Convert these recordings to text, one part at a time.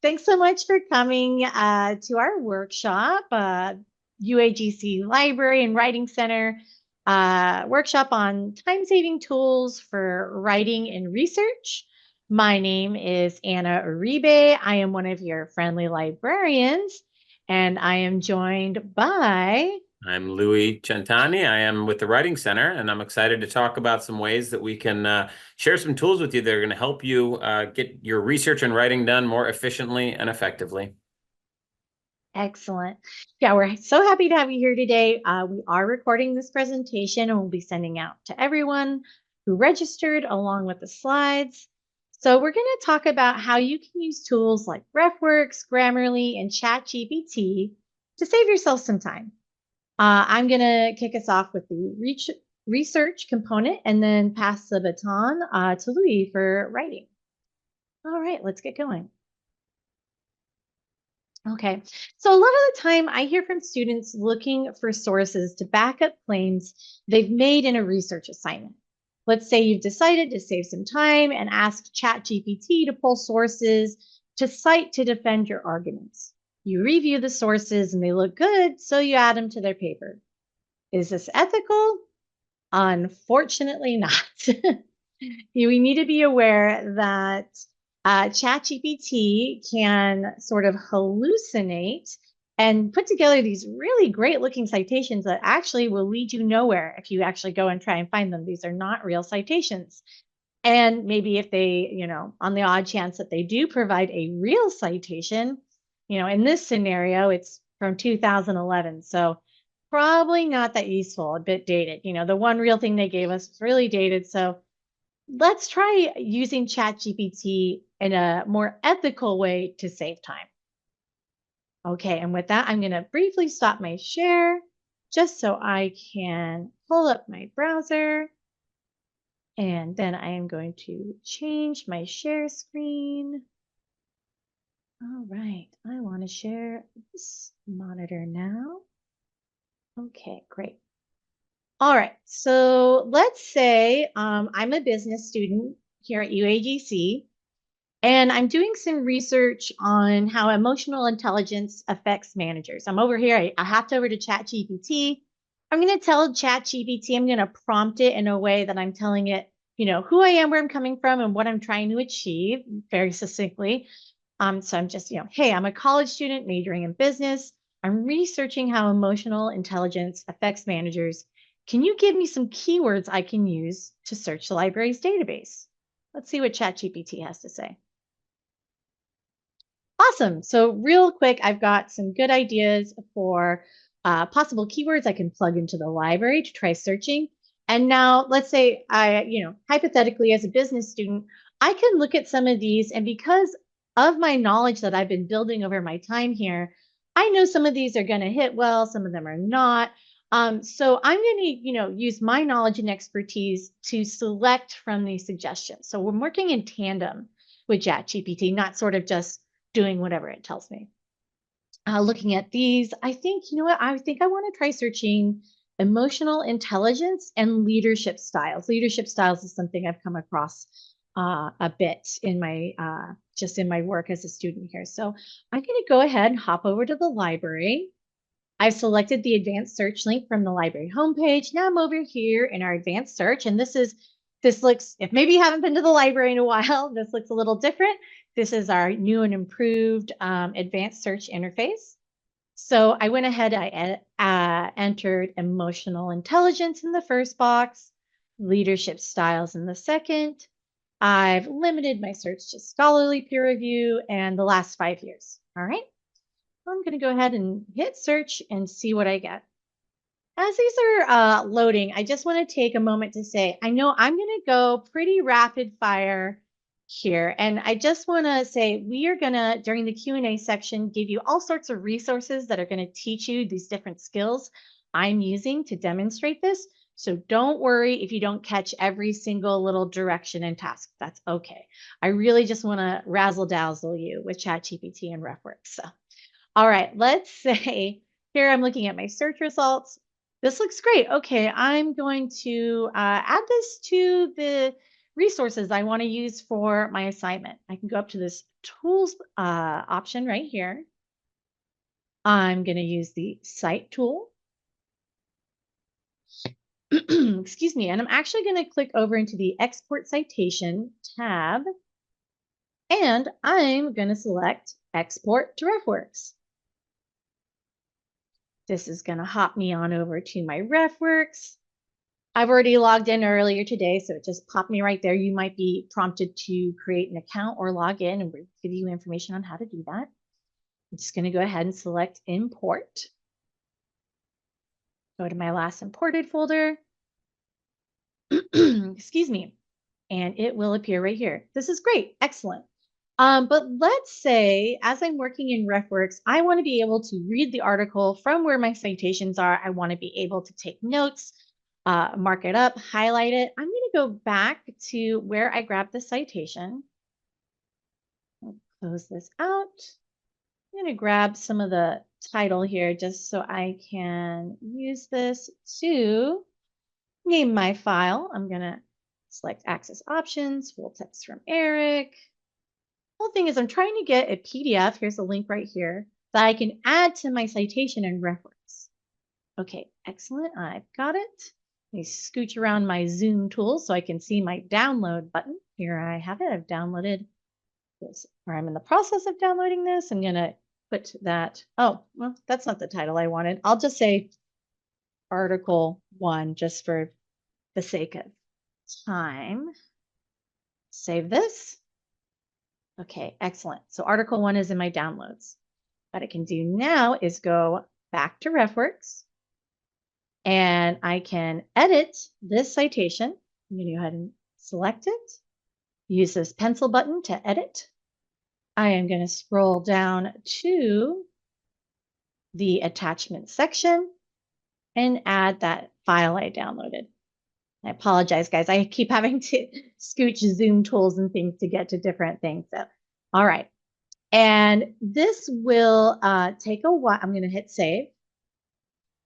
Thanks so much for coming to our workshop, UAGC Library and Writing Center workshop on time-saving tools for writing and research. My name is Anna Uribe. I am one of your friendly librarians, and I am joined by I'm Louis Centani. I am with the Writing Center, and I'm excited to talk about some ways that we can share some tools with you that are going to help you get your research and writing done more efficiently and effectively. Excellent. Yeah, we're so happy to have you here today. We are recording this presentation and we'll be sending out to everyone who registered along with the slides. So we're going to talk about how you can use tools like RefWorks, Grammarly, and ChatGPT to save yourself some time. I'm going to kick us off with the research component and then pass the baton to Louis for writing. All right, let's get going. Okay, so a lot of the time I hear from students looking for sources to back up claims they've made in a research assignment. Let's say you've decided to save some time and ask ChatGPT to pull sources to cite to defend your arguments. You review the sources and they look good, so you add them to their paper. Is this ethical? Unfortunately not. We need to be aware that ChatGPT can sort of hallucinate and put together these really great looking citations that actually will lead you nowhere if you actually go and try and find them. These are not real citations. And maybe if they, on the odd chance that they do provide a real citation, in this scenario, it's from 2011. So probably not that useful, a bit dated. The one real thing they gave us was really dated. So let's try using ChatGPT in a more ethical way to save time. Okay, and with that, I'm going to briefly stop my share just so I can pull up my browser. And then I am going to change my share screen. All right, I want to share this monitor now. Okay, great. All right, so let's say I'm a business student here at UAGC, and I'm doing some research on how emotional intelligence affects managers. I'm over here, I hopped over to ChatGPT. I'm going to tell ChatGPT, I'm going to prompt it in a way that I'm telling it, who I am, where I'm coming from, and what I'm trying to achieve very succinctly. So I'm just, hey, I'm a college student majoring in business. I'm researching how emotional intelligence affects managers. Can you give me some keywords I can use to search the library's database? Let's see what ChatGPT has to say. Awesome. So real quick, I've got some good ideas for possible keywords I can plug into the library to try searching. And now let's say hypothetically as a business student, I can look at some of these, and because of my knowledge that I've been building over my time here, I know some of these are going to hit well, some of them are not. So I'm going to, use my knowledge and expertise to select from these suggestions. So we're working in tandem with ChatGPT, not sort of just doing whatever it tells me. Looking at these, I think, I think I want to try searching emotional intelligence and leadership styles. Leadership styles is something I've come across a bit in my just in my work as a student here. So I'm going to go ahead and hop over to the library. I've selected the advanced search link from the library homepage. Now I'm over here in our advanced search, and this looks, if maybe you haven't been to the library in a while, this looks a little different. This is our new and improved advanced search interface. So I went ahead, I entered emotional intelligence in the first box, leadership styles in the second. I've limited my search to scholarly peer review and the last 5 years. All right. I'm going to go ahead and hit search and see what I get. As these are loading, I just want to take a moment to say, I know I'm going to go pretty rapid fire here. And I just want to say, we are going to, during the Q&A section, give you all sorts of resources that are going to teach you these different skills I'm using to demonstrate this. So don't worry if you don't catch every single little direction and task. That's okay. I really just want to razzle dazzle you with ChatGPT and RefWorks. So, all right, let's say here I'm looking at my search results. This looks great. Okay, I'm going to add this to the resources I want to use for my assignment. I can go up to this tools option right here. I'm going to use the cite tool. Excuse me. And I'm actually going to click over into the export citation tab. And I'm going to select export to RefWorks. This is going to hop me on over to my RefWorks. I've already logged in earlier today, so it just popped me right there. You might be prompted to create an account or log in, and we'll give you information on how to do that. I'm just going to go ahead and select import. Go to my last imported folder. Excuse me. And it will appear right here. This is great. Excellent. But let's say as I'm working in RefWorks, I want to be able to read the article from where my citations are. I want to be able to take notes, mark it up, highlight it. I'm going to go back to where I grabbed the citation. I'll close this out. I'm going to grab some of the title here just so I can use this to name my file. I'm going to select access options, full text from Eric. Whole thing is I'm trying to get a PDF. Here's a link right here that I can add to my citation and RefWorks. Okay, excellent. I've got it. Let me scooch around my Zoom tool so I can see my download button. Here I have it. I've downloaded this, or I'm in the process of downloading this. I'm going to put that. Oh, well, that's not the title I wanted. I'll just say Article 1 just for the sake of time. Save this. Okay, excellent. So Article 1 is in my downloads. What I can do now is go back to RefWorks and I can edit this citation. I'm going to go ahead and select it. Use this pencil button to edit. I am going to scroll down to the attachment section and add that file I downloaded. I apologize, guys. I keep having to scooch Zoom tools and things to get to different things. So, all right. And this will take a while. I'm going to hit save.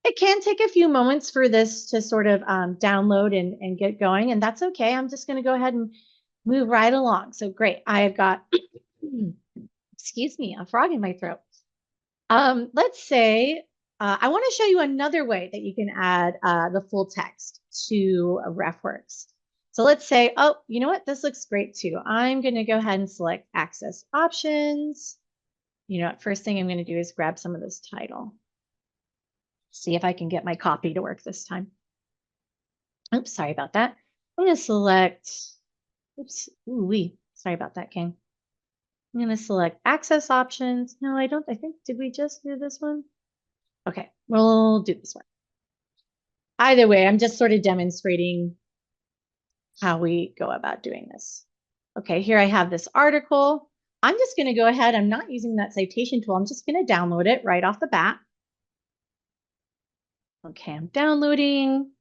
It can take a few moments for this to sort of download and get going, and that's okay. I'm just going to go ahead and move right along. So great. I've got, excuse me, a frog in my throat. Let's say I want to show you another way that you can add the full text to RefWorks. So let's say, oh, you know what? This looks great too. I'm going to go ahead and select access options. You know what? First thing I'm going to do is grab some of this title. See if I can get my copy to work this time. Oops, sorry about that. I'm going to select, oops, sorry about that, King. I'm going to select access options. No, I don't. I think, did we just do this one? Okay, we'll do this one. Either way, I'm just sort of demonstrating how we go about doing this. Okay, here I have this article. I'm just going to go ahead. I'm not using that citation tool. I'm just going to download it right off the bat. Okay, I'm downloading.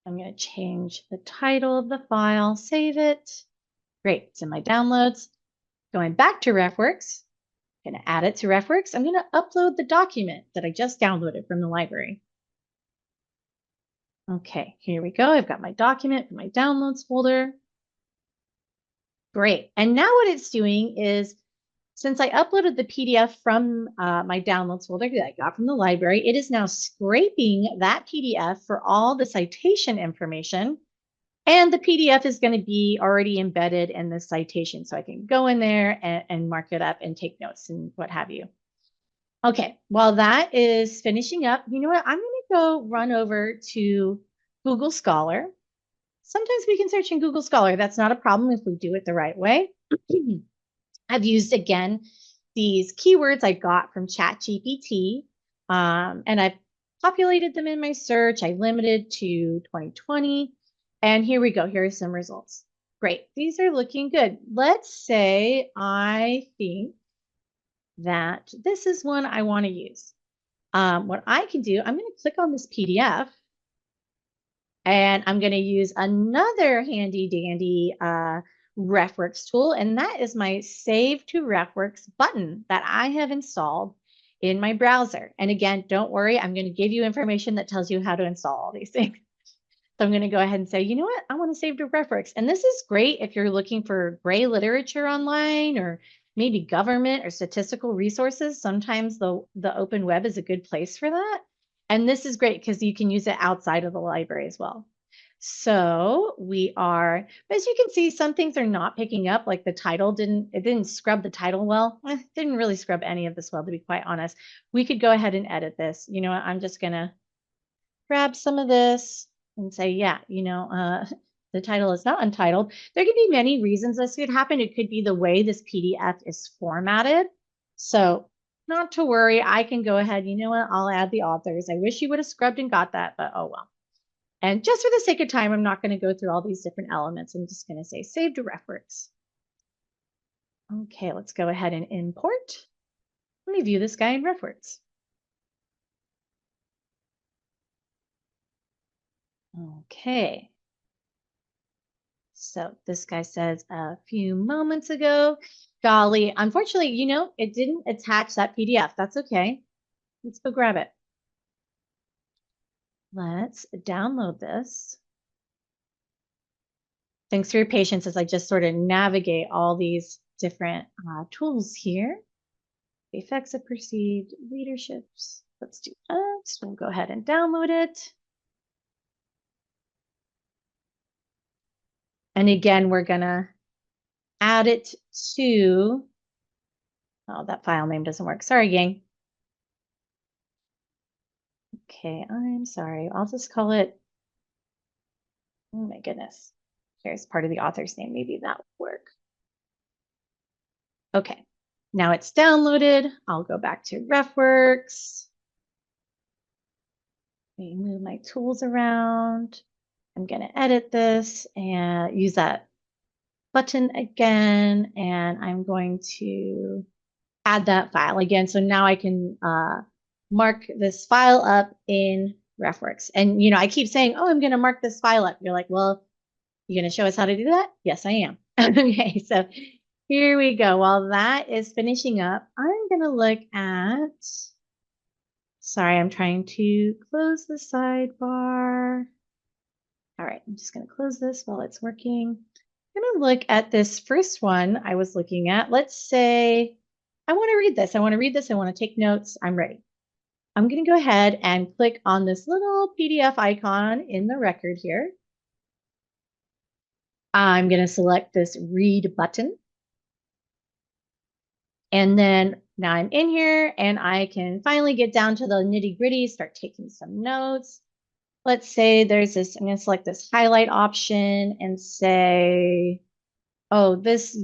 I'm going to change the title of the file, save it. Great, it's in my downloads. Going back to RefWorks, I'm going to add it to RefWorks. I'm going to upload the document that I just downloaded from the library. Okay, here we go. I've got my document in my downloads folder. Great. And now what it's doing is, since I uploaded the PDF from my downloads folder that I got from the library, it is now scraping that PDF for all the citation information. And the PDF is going to be already embedded in the citation. So I can go in there and mark it up and take notes and what have you. Okay, while that is finishing up, you know what? I'm going to go run over to Google Scholar. Sometimes we can search in Google Scholar. That's not a problem if we do it the right way. I've used, again, these keywords I got from ChatGPT, and I've populated them in my search. I limited to 2020. And here we go. Here are some results. Great. These are looking good. Let's say I think that this is one I want to use. What I can do, I'm going to click on this PDF and I'm going to use another handy dandy RefWorks tool, and that is my Save to RefWorks button that I have installed in my browser. And again, don't worry, I'm going to give you information that tells you how to install all these things. So I'm going to go ahead and say, you know what? I want to save to RefWorks. And this is great if you're looking for gray literature online or maybe government or statistical resources. Sometimes the open web is a good place for that. And this is great because you can use it outside of the library as well. So we are, as you can see, some things are not picking up, like the title didn't scrub the title well. Didn't really scrub any of this well, to be quite honest. We could go ahead and edit this. You know what? I'm just going to grab some of this and say, yeah, the title is not untitled. There could be many reasons this could happen. It could be the way this PDF is formatted. So not to worry, I can go ahead. You know what? I'll add the authors. I wish you would have scrubbed and got that, but oh well. And just for the sake of time, I'm not going to go through all these different elements. I'm just going to say save to RefWorks. Okay, let's go ahead and import. Let me view this guy in RefWorks. Okay. So this guy says a few moments ago, golly, unfortunately, it didn't attach that PDF. That's okay. Let's go grab it. Let's download this. Thanks for your patience as I just sort of navigate all these different tools here. Effects of perceived leaderships. Let's do that. We'll go ahead and download it. And again, we're going to add it to, oh, that file name doesn't work. Sorry, gang. Okay, I'm sorry. I'll just call it, oh my goodness. Here's part of the author's name. Maybe that will work. Okay, now it's downloaded. I'll go back to RefWorks. Let me move my tools around. I'm going to edit this and use that button again. And I'm going to add that file again. So now I can mark this file up in RefWorks. And, I keep saying, oh, I'm going to mark this file up. You're like, well, you're going to show us how to do that? Yes, I am. Okay, so here we go. While that is finishing up, I'm going to look at, sorry, I'm trying to close the sidebar. All right, I'm just going to close this while it's working. I'm going to look at this first one I was looking at. Let's say I want to read this. I want to read this. I want to take notes. I'm ready. I'm going to go ahead and click on this little PDF icon in the record here. I'm going to select this read button. And then now I'm in here and I can finally get down to the nitty gritty, start taking some notes. Let's say there's this, I'm going to select this highlight option and say, oh, this,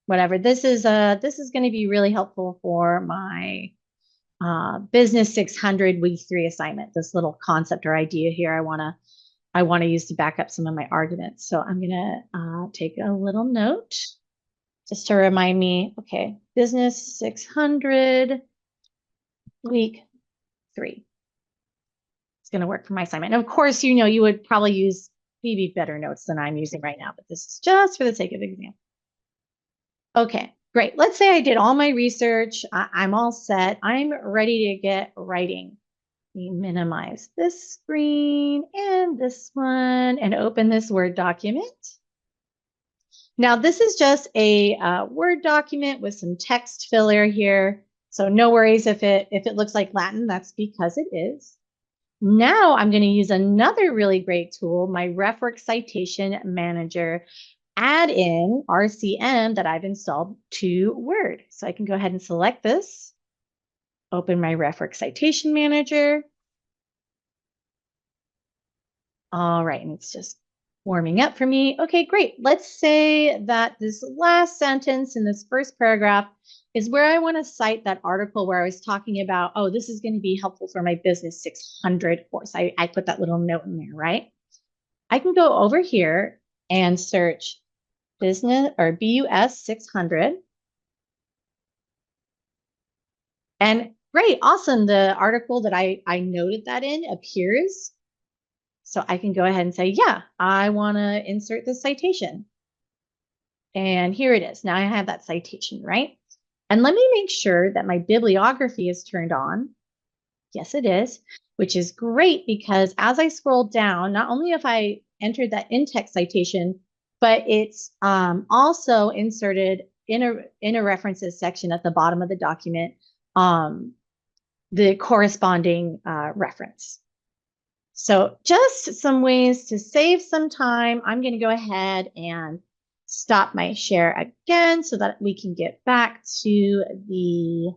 whatever. This is going to be really helpful for my Business 600 week 3 assignment. This little concept or idea here I want to use to back up some of my arguments. So I'm going to take a little note just to remind me, okay, Business 600 week 3. It's going to work for my assignment. And of course, you would probably use maybe better notes than I'm using right now, but this is just for the sake of example. Okay, great. Let's say I did all my research. I'm all set. I'm ready to get writing. We minimize this screen and this one and open this Word document. Now, this is just a Word document with some text filler here. So no worries if it looks like Latin, that's because it is. Now I'm going to use another really great tool, my RefWorks Citation Manager add-in RCM that I've installed to Word. So I can go ahead and select this, open my RefWorks Citation Manager. All right, and it's just warming up for me. Okay, great. Let's say that this last sentence in this first paragraph is where I want to cite that article where I was talking about, oh, this is going to be helpful for my Business 600 course. I put that little note in there, right? I can go over here and search business or BUS 600. And great, awesome. The article that I noted that in appears. So I can go ahead and say, yeah, I want to insert this citation. And here it is. Now I have that citation, right? And let me make sure that my bibliography is turned on. Yes, it is, which is great because as I scroll down, not only have I entered that in-text citation, but it's also inserted in a references section at the bottom of the document, um, the corresponding reference. So just some ways to save some time. I'm going to go ahead and stop my share again so that we can get back to the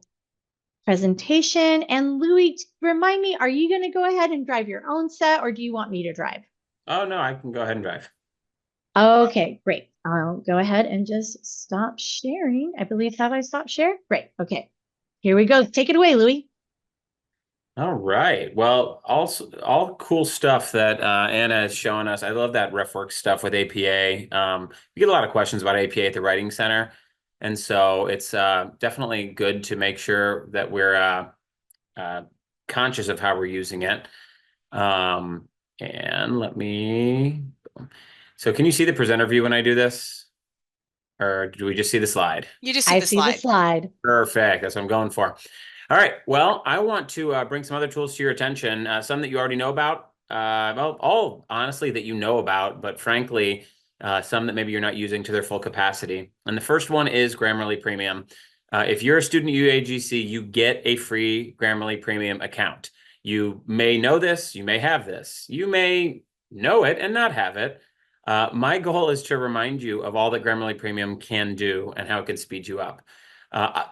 presentation. And Louis, remind me, are you going to go ahead and drive your own set or do you want me to drive? Oh, no, I can go ahead and drive. Okay, great. I'll go ahead and just stop sharing. I believe, have I stopped share? Great. Okay. Here we go. Take it away, Louis. All right. Well, also all cool stuff that Anna is showing us. I love that RefWorks stuff with APA. We get a lot of questions about APA at the Writing Center, and so it's definitely good to make sure that we're uh, conscious of how we're using it. And let me. So, can you see the presenter view when I do this, or do we just see the slide? You just see I the see the slide. slide. Perfect. That's what I'm going for. All right. Well, I want to bring some other tools to your attention, some that you already know about. Well, all honestly that you know about, but frankly, some that maybe you're not using to their full capacity. And the first one is Grammarly Premium. If you're a student at UAGC, you get a free Grammarly Premium account. You may know this, you may have this, you may know it and not have it. My goal is to remind you of all that Grammarly Premium can do and how it can speed you up.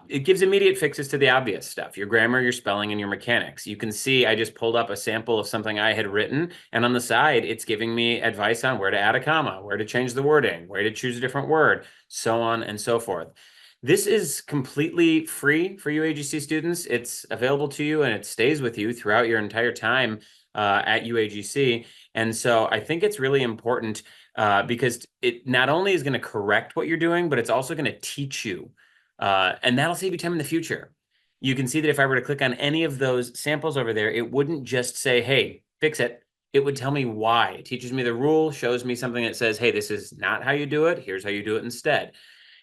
It gives immediate fixes to the obvious stuff, your grammar, your spelling, and your mechanics. You can see I just pulled up a sample of something I had written, and on the side, it's giving me advice on where to add a comma, where to change the wording, where to choose a different word, so on and so forth. This is completely free for UAGC students. It's available to you and it stays with you throughout your entire time at UAGC. And so I think it's really important because it not only is going to correct what you're doing, but it's also going to teach you. And that'll save you time in the future. You can see that if I were to click on any of those samples over there, it wouldn't just say, hey, fix it. It would tell me why. It teaches me the rule, shows me something that says, hey, this is not how you do it. Here's how you do it instead.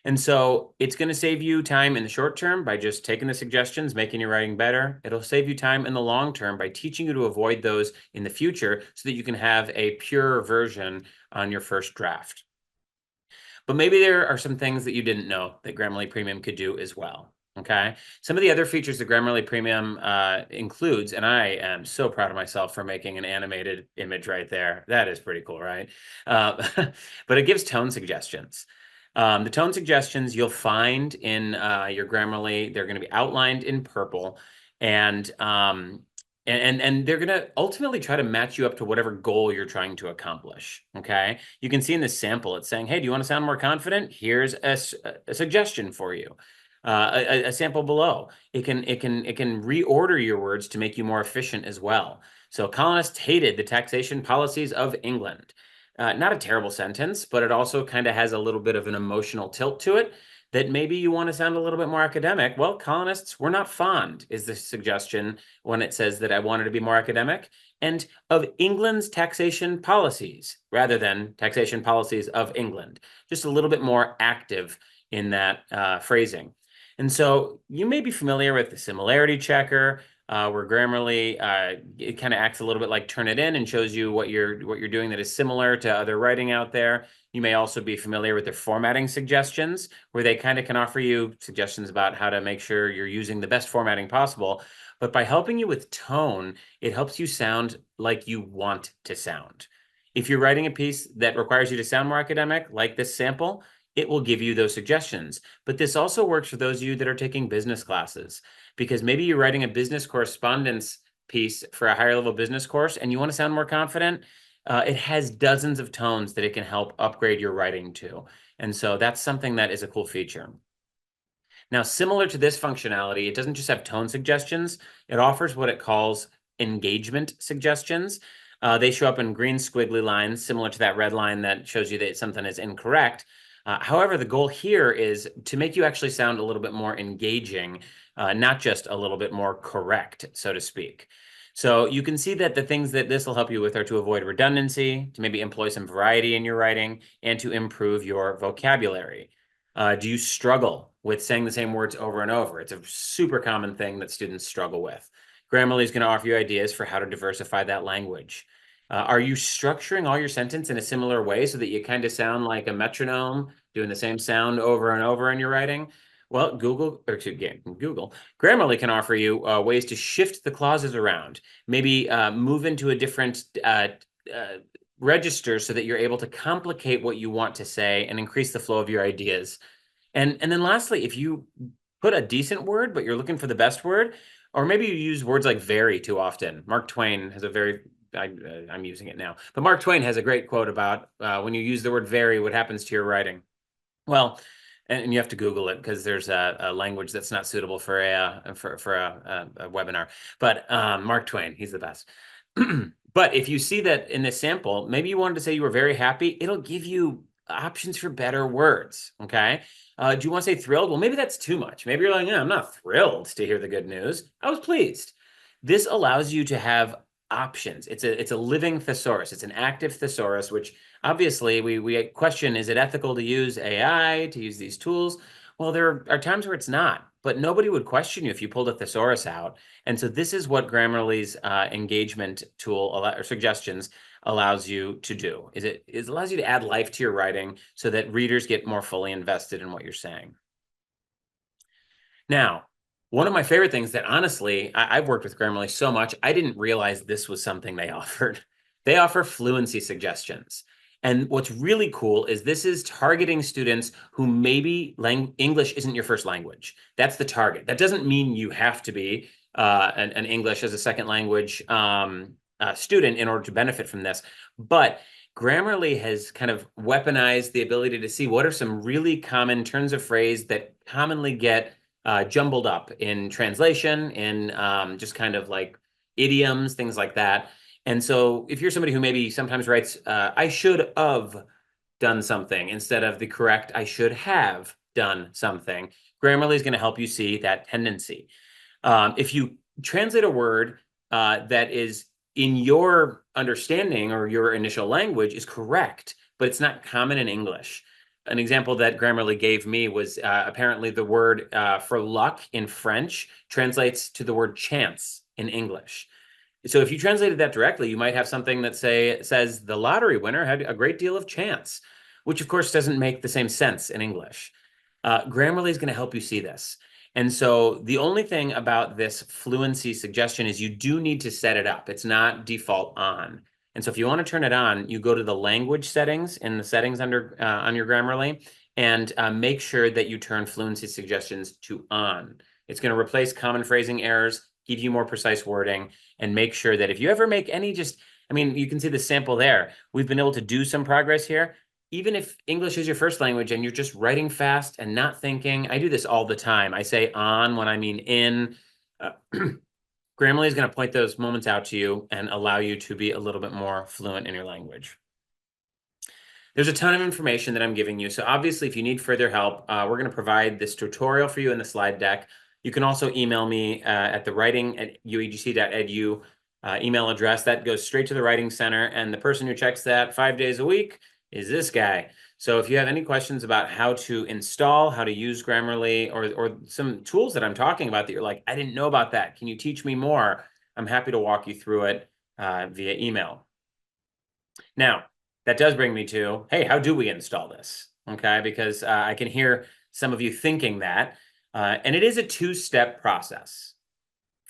And so it's going to save you time in the short term by just taking the suggestions, making your writing better. It'll save you time in the long term by teaching you to avoid those in the future so that you can have a pure version on your first draft. But maybe there are some things that you didn't know that Grammarly Premium could do as well. Okay. Some of the other features that Grammarly Premium includes, and I am so proud of myself for making an animated image right there. That is pretty cool, right? But it gives tone suggestions. The tone suggestions you'll find in your Grammarly, they're going to be outlined in purple, and they're going to ultimately try to match you up to whatever goal you're trying to accomplish. Okay, you can see in this sample, it's saying, "Hey, do you want to sound more confident? Here's a suggestion for you." A sample below. It can reorder your words to make you more efficient as well. So colonists hated the taxation policies of England. Not a terrible sentence, but it also kind of has a little bit of an emotional tilt to it that maybe you want to sound a little bit more academic. Well, colonists were not fond, is the suggestion when it says that I wanted to be more academic, and of England's taxation policies rather than taxation policies of England. Just a little bit more active in that phrasing. And so you may be familiar with the similarity checker, where Grammarly it kind of acts a little bit like Turnitin and shows you what you're doing that is similar to other writing out there. You may also be familiar with their formatting suggestions, where they kind of can offer you suggestions about how to make sure you're using the best formatting possible. But by helping you with tone, it helps you sound like you want to sound. If you're writing a piece that requires you to sound more academic, like this sample, it will give you those suggestions. But this also works for those of you that are taking business classes, because maybe you're writing a business correspondence piece for a higher level business course and you want to sound more confident. It has dozens of tones that it can help upgrade your writing to. And so that's something that is a cool feature. Now, similar to this functionality, it doesn't just have tone suggestions. It offers what it calls engagement suggestions. They show up in green squiggly lines, similar to that red line that shows you that something is incorrect. However, the goal here is to make you actually sound a little bit more engaging, not just a little bit more correct, so to speak. So you can see that the things that this will help you with are to avoid redundancy, to maybe employ some variety in your writing, and to improve your vocabulary. Do you struggle with saying the same words over and over? It's a super common thing that students struggle with. Grammarly is going to offer you ideas for how to diversify that language. Are you structuring all your sentence in a similar way so that you kind of sound like a metronome, doing the same sound over and over in your writing? Well, Google Grammarly can offer you ways to shift the clauses around, maybe move into a different register so that you're able to complicate what you want to say and increase the flow of your ideas. And then lastly, if you put a decent word, but you're looking for the best word, or maybe you use words like very too often. Mark Twain has a very, I'm using it now, but Mark Twain has a great quote about when you use the word very, what happens to your writing? Well, and you have to Google it because there's a language that's not suitable for a webinar. But Mark Twain, he's the best. But if you see that in this sample, maybe you wanted to say you were very happy, it'll give you options for better words. Okay. Do you want to say thrilled? Well, maybe that's too much. Maybe you're like, I'm not thrilled to hear the good news. I was pleased. This allows you to have options. It's a living thesaurus. It's an active thesaurus, which obviously we question, is it ethical to use AI, to use these tools? Well, there are times where it's not, but nobody would question you if you pulled a thesaurus out. And so this is what Grammarly's engagement tool or suggestions allows you to do. It allows you to add life to your writing so that readers get more fully invested in what you're saying. Now, one of my favorite things that honestly, I've worked with Grammarly so much, I didn't realize this was something they offered. They offer fluency suggestions. And what's really cool is this is targeting students who maybe English isn't your first language. That's the target. That doesn't mean you have to be an English as a second language student in order to benefit from this. But Grammarly has kind of weaponized the ability to see what are some really common turns of phrase that commonly get jumbled up in translation, in just kind of like idioms, things like that. And so if you're somebody who maybe sometimes writes, I should have done something instead of the correct, I should have done something, Grammarly is going to help you see that tendency. If you translate a word that is in your understanding or your initial language is correct, but it's not common in English. An example that Grammarly gave me was apparently the word for luck in French translates to the word chance in English. So if you translated that directly, you might have something that says the lottery winner had a great deal of chance, which of course doesn't make the same sense in English. Grammarly is going to help you see this. And so the only thing about this fluency suggestion is you do need to set it up. It's not default on. And so if you want to turn it on, you go to the language settings in the settings under on your Grammarly and make sure that you turn fluency suggestions to on. It's going to replace common phrasing errors, give you more precise wording, and make sure that if you ever make any I mean, you can see the sample there. We've been able to do some progress here. Even if English is your first language and you're just writing fast and not thinking, I do this all the time. I say on when I mean in. Grammarly is going to point those moments out to you and allow you to be a little bit more fluent in your language. There's a ton of information that I'm giving you. So obviously, if you need further help, we're going to provide this tutorial for you in the slide deck. You can also email me at the writing@uagc.edu email address. That goes straight to the Writing Center. And the person who checks that 5 days a week is this guy. So if you have any questions about how to install, how to use Grammarly, or some tools that I'm talking about that you're like, I didn't know about that, can you teach me more? I'm happy to walk you through it via email. Now, that does bring me to, hey, how do we install this? Okay, because I can hear some of you thinking that. And it is a two-step process.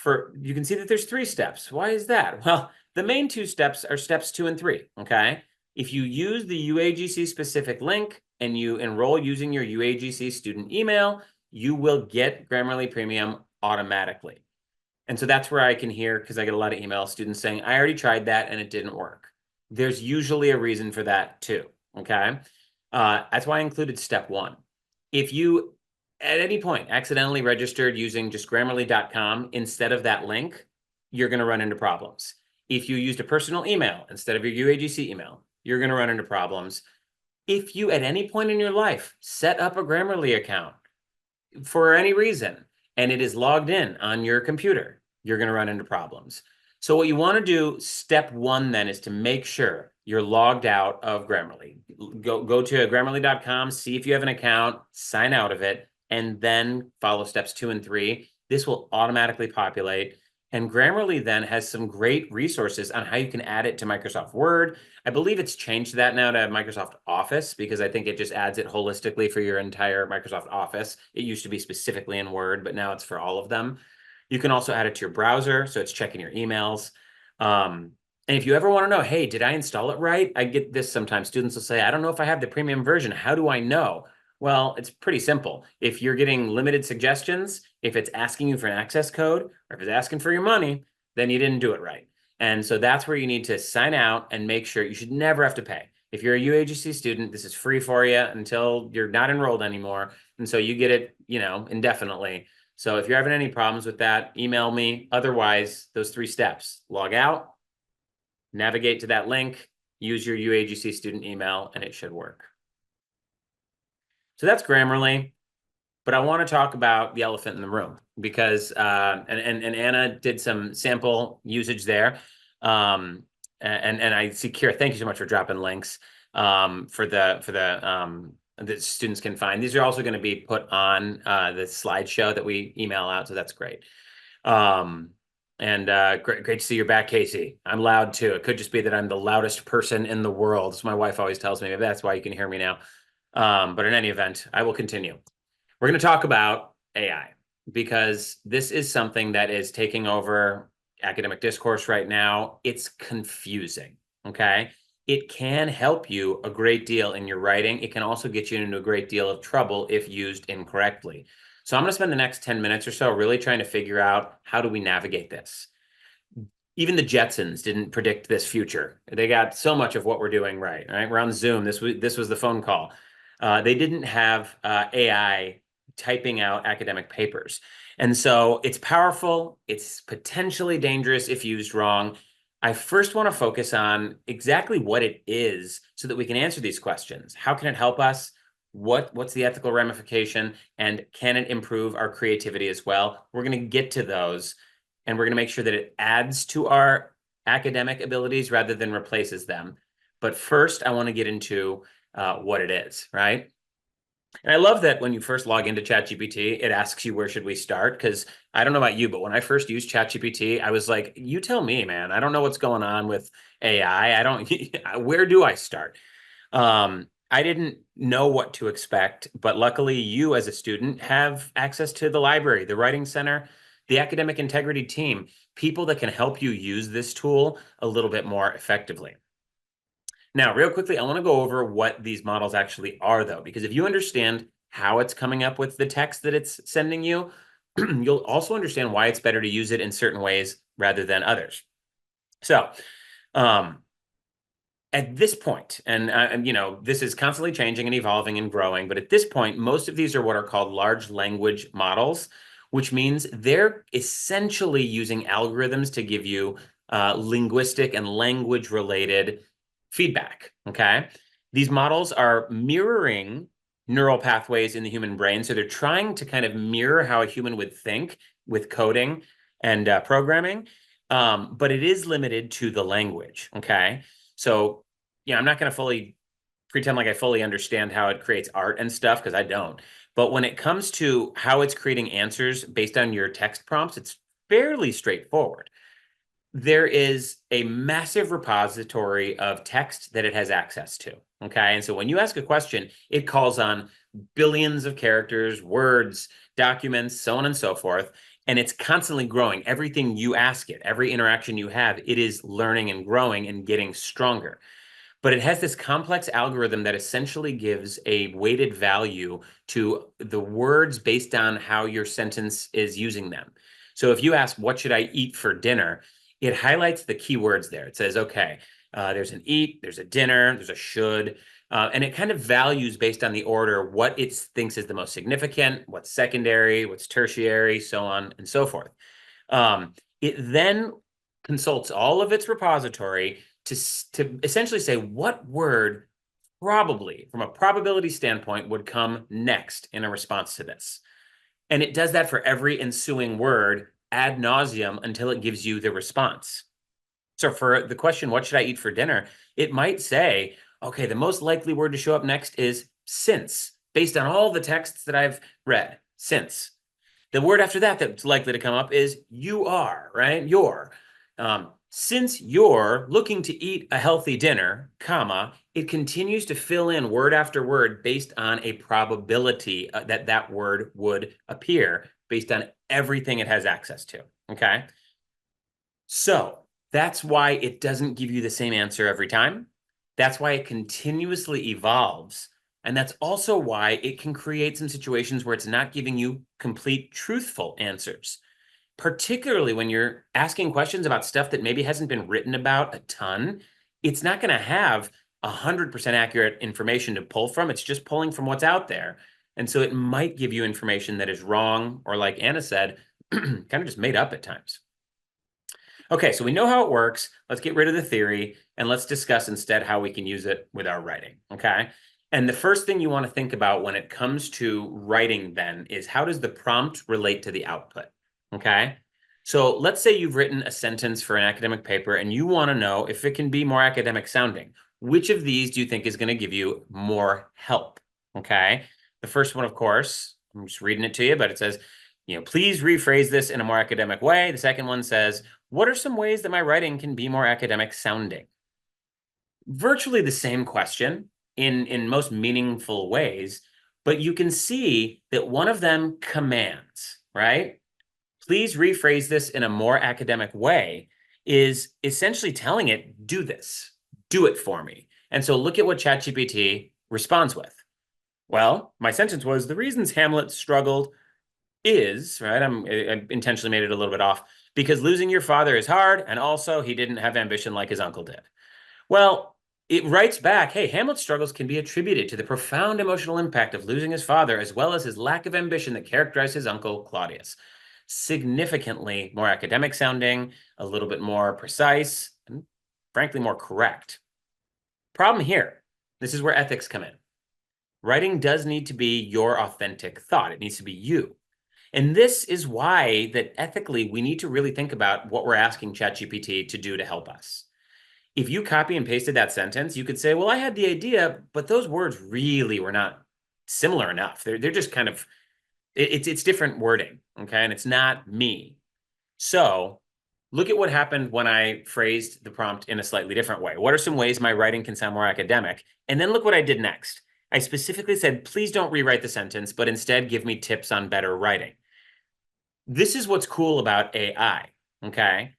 You can see that there's 3 steps. Why is that? Well, the main 2 steps are steps 2 and 3, okay? If you use the UAGC specific link and you enroll using your UAGC student email, you will get Grammarly Premium automatically. And so that's where I can hear, because I get a lot of email students saying, I already tried that and it didn't work. There's usually a reason for that too, okay? That's why I included step 1. If you at any point accidentally registered using just Grammarly.com instead of that link, you're going to run into problems. If you used a personal email instead of your UAGC email, you're going to run into problems. If you at any point in your life set up a Grammarly account for any reason and it is logged in on your computer, you're going to run into problems. So what you want to do, step 1 then, is to make sure you're logged out of Grammarly. Go to Grammarly.com, see if you have an account, sign out of it, and then follow steps 2 and 3. This will automatically populate. And Grammarly then has some great resources on how you can add it to Microsoft Word. I believe it's changed that now to Microsoft Office because I think it just adds it holistically for your entire Microsoft Office. It used to be specifically in Word, but now it's for all of them. You can also add it to your browser, so it's checking your emails. And if you ever want to know, hey, did I install it right? I get this sometimes. Students will say, I don't know if I have the premium version. How do I know? Well, it's pretty simple. If you're getting limited suggestions, if it's asking you for an access code, or if it's asking for your money, then you didn't do it right. And so that's where you need to sign out and make sure you should never have to pay. If you're a UAGC student, this is free for you until you're not enrolled anymore. And so you get it, indefinitely. So if you're having any problems with that, email me. Otherwise, those 3 steps: log out, navigate to that link, use your UAGC student email, and it should work. So that's Grammarly, but I want to talk about the elephant in the room because and Anna did some sample usage there. And I see Kira, thank you so much for dropping links for the that students can find. These are also going to be put on the slideshow that we email out, so that's great. Great to see you're back, Casey. I'm loud too. It could just be that I'm the loudest person in the world. So my wife always tells me maybe that's why you can hear me now. But in any event, I will continue. We're going to talk about AI because this is something that is taking over academic discourse right now. It's confusing, okay? It can help you a great deal in your writing. It can also get you into a great deal of trouble if used incorrectly. So I'm going to spend the next 10 minutes or so really trying to figure out how do we navigate this. Even the Jetsons didn't predict this future. They got so much of what we're doing right? We're on Zoom. This was the phone call. They didn't have AI typing out academic papers. And so it's powerful. It's potentially dangerous if used wrong. I first want to focus on exactly what it is so that we can answer these questions. How can it help us? What's the ethical ramification? And can it improve our creativity as well? We're going to get to those, and we're going to make sure that it adds to our academic abilities rather than replaces them. But first, I want to get into what it is, right? And I love that when you first log into ChatGPT, it asks you, where should we start? Because I don't know about you, but when I first used ChatGPT, I was like, you tell me, man. I don't know what's going on with AI. Where do I start? I didn't know what to expect, but luckily you as a student have access to the library, the Writing Center, the academic integrity team, people that can help you use this tool a little bit more effectively. Now, real quickly, I want to go over what these models actually are, though, because if you understand how it's coming up with the text that it's sending you, you'll also understand why it's better to use it in certain ways rather than others. So, at this point, and this is constantly changing and evolving and growing, but at this point, most of these are what are called large language models, which means they're essentially using algorithms to give you linguistic and language-related feedback, okay? These models are mirroring neural pathways in the human brain. So they're trying to kind of mirror how a human would think with coding and programming, but it is limited to the language, okay? So, I'm not going to fully pretend like I fully understand how it creates art and stuff because I don't. But when it comes to how it's creating answers based on your text prompts, it's fairly straightforward. There is a massive repository of text that it has access to, okay? And so when you ask a question, it calls on billions of characters, words, documents, so on and so forth, and it's constantly growing. Everything you ask it, every interaction you have, it is learning and growing and getting stronger. But it has this complex algorithm that essentially gives a weighted value to the words based on how your sentence is using them. So if you ask, what should I eat for dinner? It highlights the keywords there. It says, okay, there's an eat, there's a dinner, there's a should, and it kind of values based on the order what it thinks is the most significant, what's secondary, what's tertiary, so on and so forth. It then consults all of its repository to essentially say what word probably, from a probability standpoint, would come next in a response to this. And it does that for every ensuing word ad nauseum until it gives you the response. So for the question, what should I eat for dinner? It might say, okay, the most likely word to show up next is since, based on all the texts that I've read, since. The word after that that's likely to come up is you are, right? Your. Since you're looking to eat a healthy dinner, comma, it continues to fill in word after word based on a probability that that word would appear based on everything it has access to, okay? So that's why it doesn't give you the same answer every time. That's why it continuously evolves. And that's also why it can create some situations where it's not giving you complete truthful answers, particularly when you're asking questions about stuff that maybe hasn't been written about a ton. It's not going to have 100% accurate information to pull from. It's just pulling from what's out there. And so it might give you information that is wrong, or like Anna said, kind of just made up at times. Okay, so we know how it works. Let's get rid of the theory and let's discuss instead how we can use it with our writing, okay? And the first thing you want to think about when it comes to writing then is, how does the prompt relate to the output, okay? So let's say you've written a sentence for an academic paper and you want to know if it can be more academic sounding. Which of these do you think is going to give you more help, okay? The first one, of course, I'm just reading it to you, but it says, please rephrase this in a more academic way. The second one says, what are some ways that my writing can be more academic sounding? Virtually the same question in most meaningful ways, but you can see that one of them commands, right? Please rephrase this in a more academic way is essentially telling it, do this, do it for me. And so look at what ChatGPT responds with. Well, my sentence was, the reasons Hamlet struggled is, right? I intentionally made it a little bit off, because losing your father is hard, and also he didn't have ambition like his uncle did. Well, it writes back, hey, Hamlet's struggles can be attributed to the profound emotional impact of losing his father, as well as his lack of ambition that characterized his uncle, Claudius. Significantly more academic sounding, a little bit more precise, and frankly, more correct. Problem here, this is where ethics come in. Writing does need to be your authentic thought. It needs to be you. And this is why that ethically, we need to really think about what we're asking ChatGPT to do to help us. If you copy and pasted that sentence, you could say, well, I had the idea, but those words really were not similar enough. They're just kind of, it's different wording, okay? And it's not me. So look at what happened when I phrased the prompt in a slightly different way. What are some ways my writing can sound more academic? And then look what I did next. I specifically said, please don't rewrite the sentence, but instead give me tips on better writing. This is what's cool about AI, okay?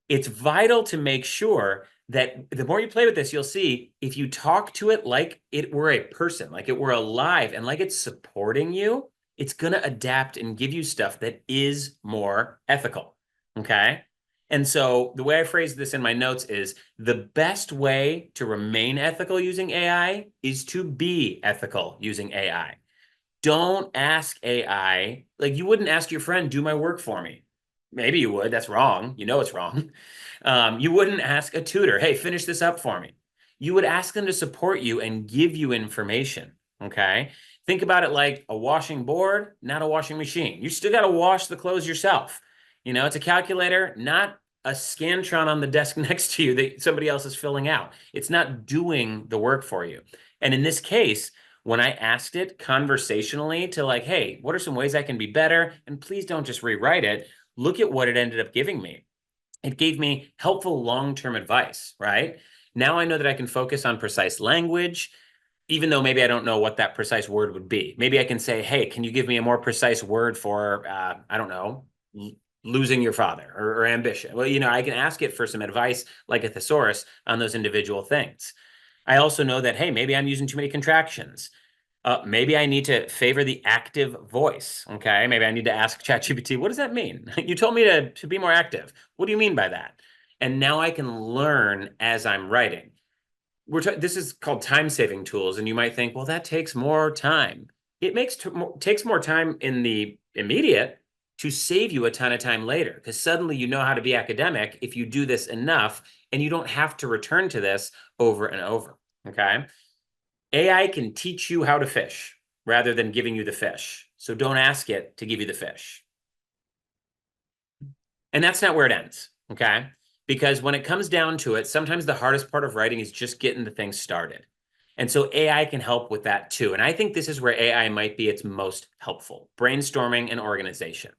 It's vital to make sure that the more you play with this, you'll see if you talk to it like it were a person, like it were alive, and like it's supporting you, it's going to adapt and give you stuff that is more ethical, okay? And so the way I phrased this in my notes is, the best way to remain ethical using AI is to be ethical using AI. Don't ask AI, like you wouldn't ask your friend, do my work for me. Maybe you would, that's wrong. You know it's wrong. You wouldn't ask a tutor, hey, finish this up for me. You would ask them to support you and give you information, okay? Think about it like a washing board, not a washing machine. You still got to wash the clothes yourself. It's a calculator, not a Scantron on the desk next to you that somebody else is filling out. It's not doing the work for you. And in this case, when I asked it conversationally to like, hey, what are some ways I can be better? And please don't just rewrite it. Look at what it ended up giving me. It gave me helpful long-term advice, right? Now I know that I can focus on precise language, even though maybe I don't know what that precise word would be. Maybe I can say, hey, can you give me a more precise word for, I don't know, losing your father or ambition? Well, I can ask it for some advice like a thesaurus on those individual things. I also know that, hey, maybe I'm using too many contractions. Maybe I need to favor the active voice, okay? Maybe I need to ask ChatGPT, what does that mean? You told me to be more active. What do you mean by that? And now I can learn as I'm writing. This is called time-saving tools, and you might think, well, that takes more time. It takes more time in the immediate to save you a ton of time later, because suddenly you know how to be academic if you do this enough, and you don't have to return to this over and over, okay? AI can teach you how to fish rather than giving you the fish. So don't ask it to give you the fish. And that's not where it ends, okay? Because when it comes down to it, sometimes the hardest part of writing is just getting the thing started. And so AI can help with that too. And I think this is where AI might be its most helpful, brainstorming and organization.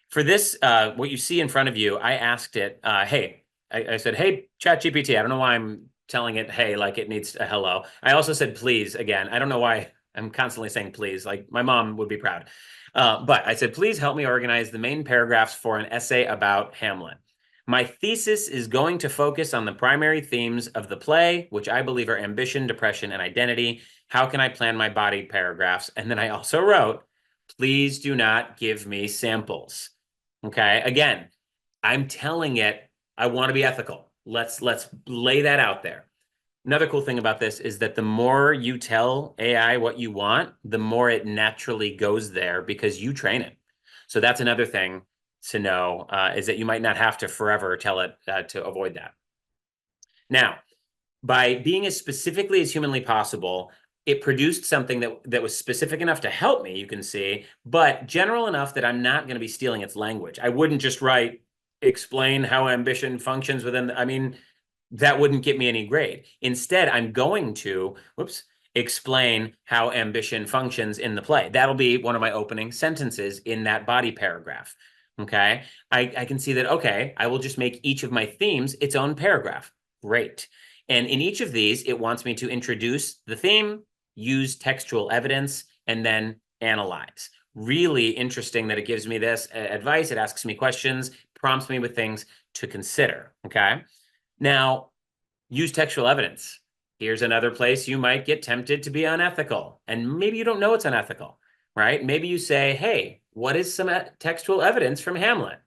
For this, what you see in front of you, I asked it, hey, I said, hey, ChatGPT. I don't know why I'm telling it, hey, like it needs a hello. I also said, please, again. I don't know why I'm constantly saying please, like my mom would be proud. But I said, please help me organize the main paragraphs for an essay about Hamlet. My thesis is going to focus on the primary themes of the play, which I believe are ambition, depression, and identity. How can I plan my body paragraphs? And then I also wrote, please do not give me samples. Okay. Again, I'm telling it I want to be ethical. Let's lay that out there. Another cool thing about this is that the more you tell AI what you want, the more it naturally goes there because you train it. So that's another thing to know is that you might not have to forever tell it to avoid that. Now, by being as specifically as humanly possible, it produced something that was specific enough to help me, you can see, but general enough that I'm not going to be stealing its language. I wouldn't just write, explain how ambition functions within, I mean, that wouldn't get me any grade. Instead, I'm going to, explain how ambition functions in the play. That'll be one of my opening sentences in that body paragraph. Okay. I can see that, okay, I will just make each of my themes its own paragraph. Great. And in each of these, it wants me to introduce the theme, use textual evidence, and then analyze. Really interesting that it gives me this advice. It asks me questions, prompts me with things to consider. Okay. Now, use textual evidence. Here's another place you might get tempted to be unethical. And maybe you don't know it's unethical, right? Maybe you say, hey, what is some textual evidence from Hamlet?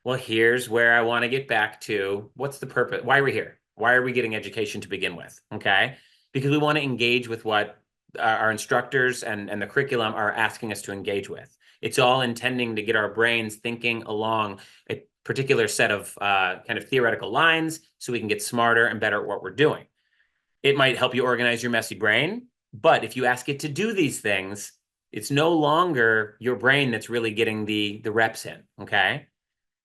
Well, here's where I want to get back to what's the purpose? Why are we here? Why are we getting education to begin with? Okay. Because we want to engage with what our instructors and the curriculum are asking us to engage with. It's all intending to get our brains thinking along a particular set of kind of theoretical lines so we can get smarter and better at what we're doing. It might help you organize your messy brain, but if you ask it to do these things, it's no longer your brain that's really getting the reps in, okay?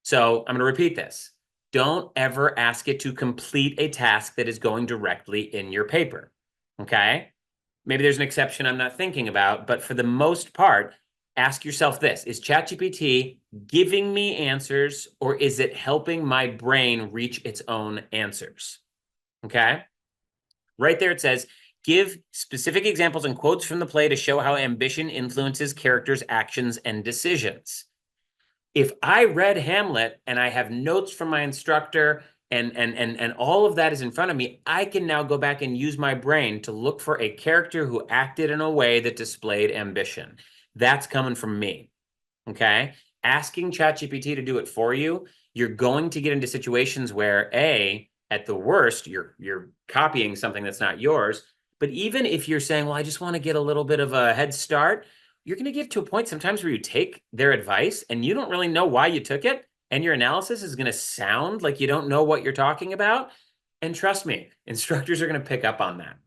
So I'm going to repeat this. Don't ever ask it to complete a task that is going directly in your paper, okay? Maybe there's an exception I'm not thinking about, but for the most part, ask yourself this. Is ChatGPT giving me answers or is it helping my brain reach its own answers? Okay? Right there it says, give specific examples and quotes from the play to show how ambition influences characters' actions and decisions. If I read Hamlet and I have notes from my instructor and all of that is in front of me, I can now go back and use my brain to look for a character who acted in a way that displayed ambition. That's coming from me, okay? Asking ChatGPT to do it for you, you're going to get into situations where at the worst, you're copying something that's not yours. But even if you're saying, well, I just want to get a little bit of a head start, you're going to get to a point sometimes where you take their advice and you don't really know why you took it. And your analysis is going to sound like you don't know what you're talking about. And trust me, instructors are going to pick up on that.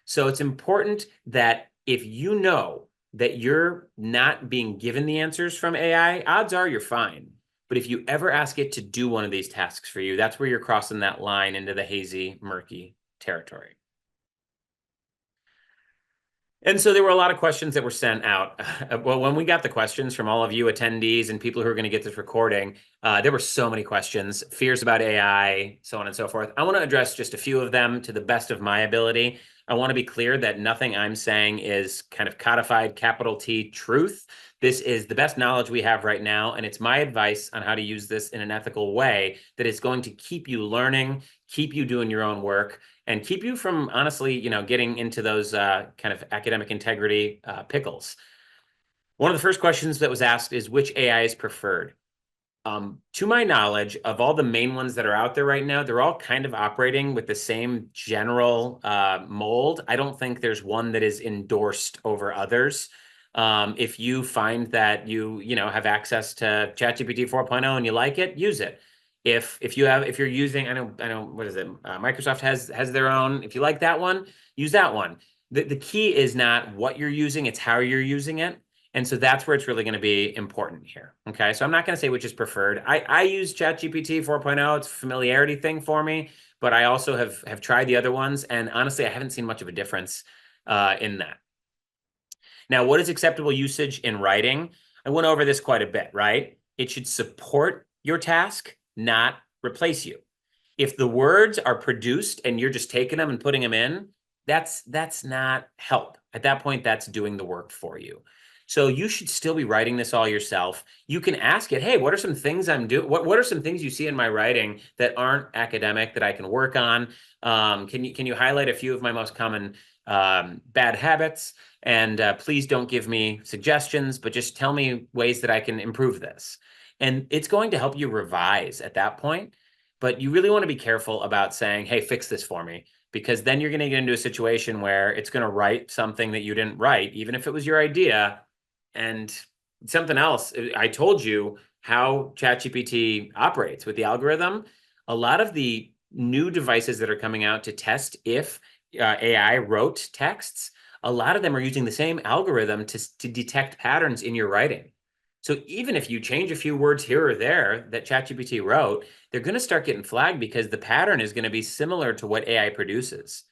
So it's important that if you know that you're not being given the answers from AI, odds are you're fine. But if you ever ask it to do one of these tasks for you, that's where you're crossing that line into the hazy, murky territory. And so there were a lot of questions that were sent out. Well, when we got the questions from all of you attendees and people who are going to get this recording, there were so many questions, fears about AI, so on and so forth. I want to address just a few of them to the best of my ability. I want to be clear that nothing I'm saying is kind of codified capital T truth. This is the best knowledge we have right now, and it's my advice on how to use this in an ethical way that is going to keep you learning, keep you doing your own work, and keep you from, honestly, getting into those kind of academic integrity pickles. One of the first questions that was asked is which AI is preferred? To my knowledge, of all the main ones that are out there right now, they're all kind of operating with the same general mold. I don't think there's one that is endorsed over others. If you find that you have access to ChatGPT 4.0 and you like it, use it. If you're using, I know, what is it? Microsoft has their own. If you like that one, use that one. The key is not what you're using, it's how you're using it. And so that's where it's really going to be important here. Okay. So I'm not going to say which is preferred. I use ChatGPT 4.0. It's a familiarity thing for me, but I also have tried the other ones. And honestly, I haven't seen much of a difference in that. Now, what is acceptable usage in writing? I went over this quite a bit, right? It should support your task, not replace you. If the words are produced and you're just taking them and putting them in, that's not help. At that point, that's doing the work for you. So you should still be writing this all yourself. You can ask it, hey, what are some things I'm doing? What are some things you see in my writing that aren't academic that I can work on? Can you highlight a few of my most common bad habits? And please don't give me suggestions, but just tell me ways that I can improve this. And it's going to help you revise at that point. But you really want to be careful about saying, hey, fix this for me, because then you're going to get into a situation where it's going to write something that you didn't write, even if it was your idea. And something else, I told you how ChatGPT operates with the algorithm. A lot of the new devices that are coming out to test if AI wrote texts, a lot of them are using the same algorithm to detect patterns in your writing. So even if you change a few words here or there that ChatGPT wrote, they're going to start getting flagged because the pattern is going to be similar to what AI produces.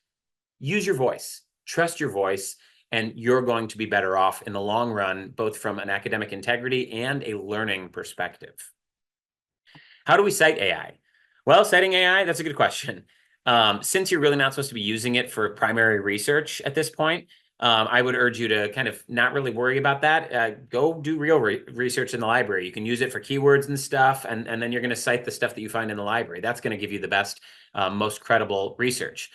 Use your voice, trust your voice, and you're going to be better off in the long run, both from an academic integrity and a learning perspective. How do we cite AI? Well, citing AI, that's a good question. Since you're really not supposed to be using it for primary research at this point, I would urge you to kind of not really worry about that. Go do real research in the library. You can use it for keywords and stuff, and then you're going to cite the stuff that you find in the library. That's going to give you the best, most credible research.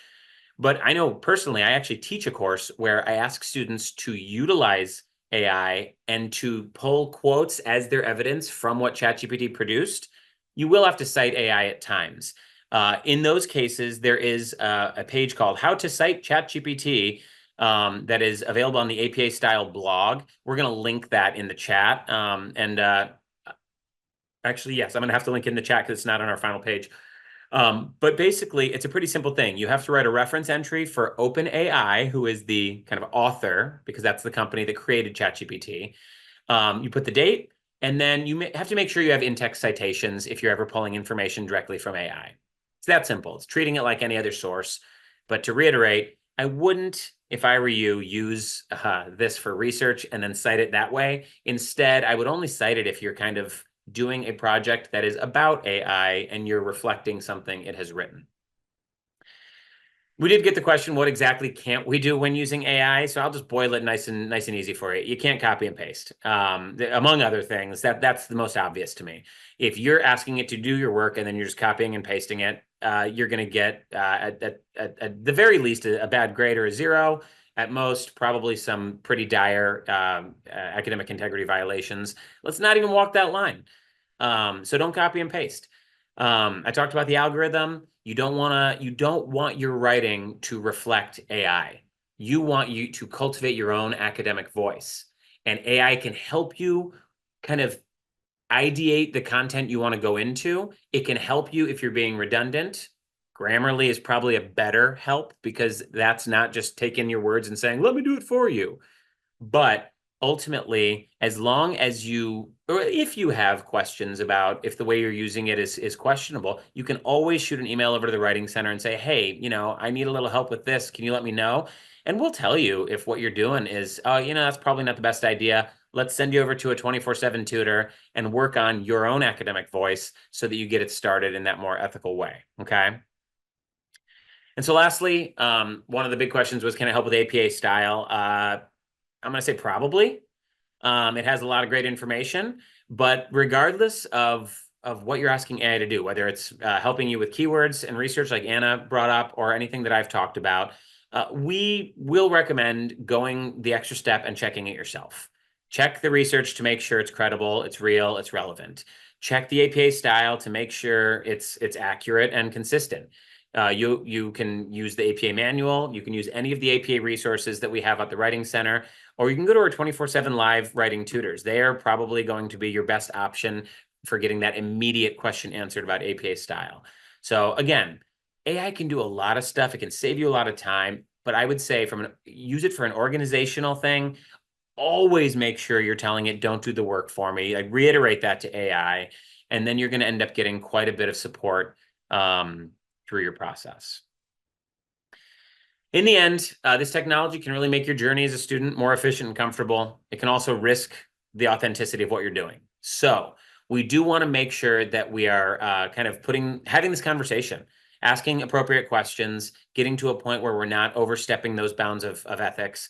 But I know personally, I actually teach a course where I ask students to utilize AI and to pull quotes as their evidence from what ChatGPT produced. You will have to cite AI at times. In those cases, there is a page called How to Cite ChatGPT that is available on the APA Style blog. We're going to link that in the chat. Actually, yes, I'm going to have to link in the chat because it's not on our final page. But basically, it's a pretty simple thing. You have to write a reference entry for OpenAI, who is the kind of author, because that's the company that created ChatGPT. You put the date, and then you have to make sure you have in-text citations if you're ever pulling information directly from AI. It's that simple. It's treating it like any other source. But to reiterate, I wouldn't, if I were you, use this for research and then cite it that way. Instead, I would only cite it if you're kind of doing a project that is about AI and you're reflecting something it has written. We did get the question, what exactly can't we do when using AI? So I'll just boil it nice and easy for you. You can't copy and paste. Among other things, that's the most obvious to me. If you're asking it to do your work and then you're just copying and pasting it, you're going to get, at the very least, a bad grade or a 0. At most, probably some pretty dire academic integrity violations. Let's not even walk that line. So don't copy and paste. I talked about the algorithm. You don't want your writing to reflect AI. You want you to cultivate your own academic voice. And AI can help you kind of ideate the content you want to go into. It can help you if you're being redundant. Grammarly is probably a better help because that's not just taking your words and saying, let me do it for you. But ultimately, as long as you, or if you have questions about if the way you're using it is questionable, you can always shoot an email over to the Writing Center and say, hey, I need a little help with this. Can you let me know? And we'll tell you if what you're doing is, that's probably not the best idea. Let's send you over to a 24/7 tutor and work on your own academic voice so that you get it started in that more ethical way. Okay. And so lastly, one of the big questions was, can I help with APA style? I'm going to say probably. It has a lot of great information, but regardless of what you're asking AI to do, whether it's helping you with keywords and research like Anna brought up or anything that I've talked about, we will recommend going the extra step and checking it yourself. Check the research to make sure it's credible, it's real, it's relevant. Check the APA style to make sure it's accurate and consistent. You can use the APA manual. You can use any of the APA resources that we have at the Writing Center, or you can go to our 24/7 live writing tutors. They are probably going to be your best option for getting that immediate question answered about APA style. So again, AI can do a lot of stuff. It can save you a lot of time, but I would say use it for an organizational thing. Always make sure you're telling it, don't do the work for me. Like reiterate that to AI, and then you're going to end up getting quite a bit of support through your process. In the end, this technology can really make your journey as a student more efficient and comfortable. It can also risk the authenticity of what you're doing. So we do want to make sure that we are kind of having this conversation, asking appropriate questions, getting to a point where we're not overstepping those bounds of ethics.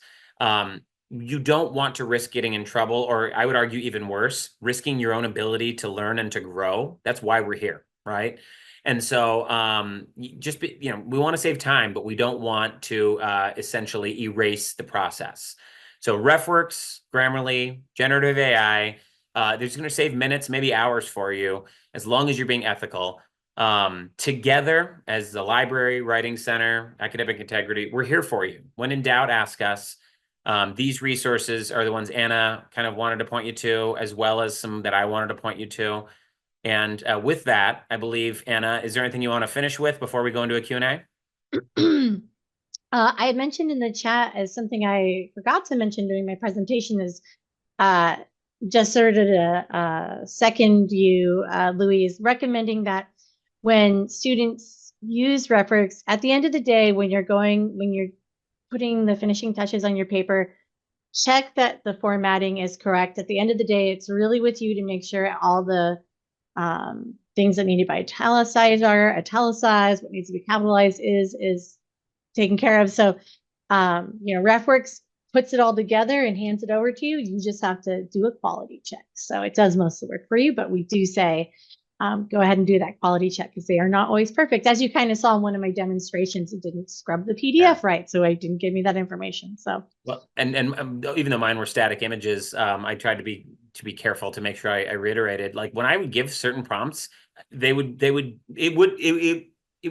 You don't want to risk getting in trouble, or I would argue even worse, risking your own ability to learn and to grow. That's why we're here, right? And so we want to save time, but we don't want to essentially erase the process. So RefWorks, Grammarly, generative AI, they're just going to save minutes, maybe hours for you, as long as you're being ethical. Together as the library, writing center, academic integrity, we're here for you. When in doubt, ask us. These resources are the ones Anna kind of wanted to point you to, as well as some that I wanted to point you to. And with that, I believe, Anna, is there anything you want to finish with before we go into a Q&A? I had mentioned in the chat as something I forgot to mention during my presentation is just sort of a second you, Louis, is recommending that when students use RefWorks, at the end of the day, when you're putting the finishing touches on your paper, check that the formatting is correct. At the end of the day, it's really with you to make sure all the things that need to be italicized are italicized, what needs to be capitalized is taken care of. So, RefWorks puts it all together and hands it over to you. You just have to do a quality check. So it does most of the work for you, but we do say, go ahead and do that quality check because they are not always perfect. As you kind of saw in one of my demonstrations, it didn't scrub the PDF right, so it didn't give me that information. So well, and even though mine were static images, I tried to be careful to make sure I reiterated. Like when I would give certain prompts, it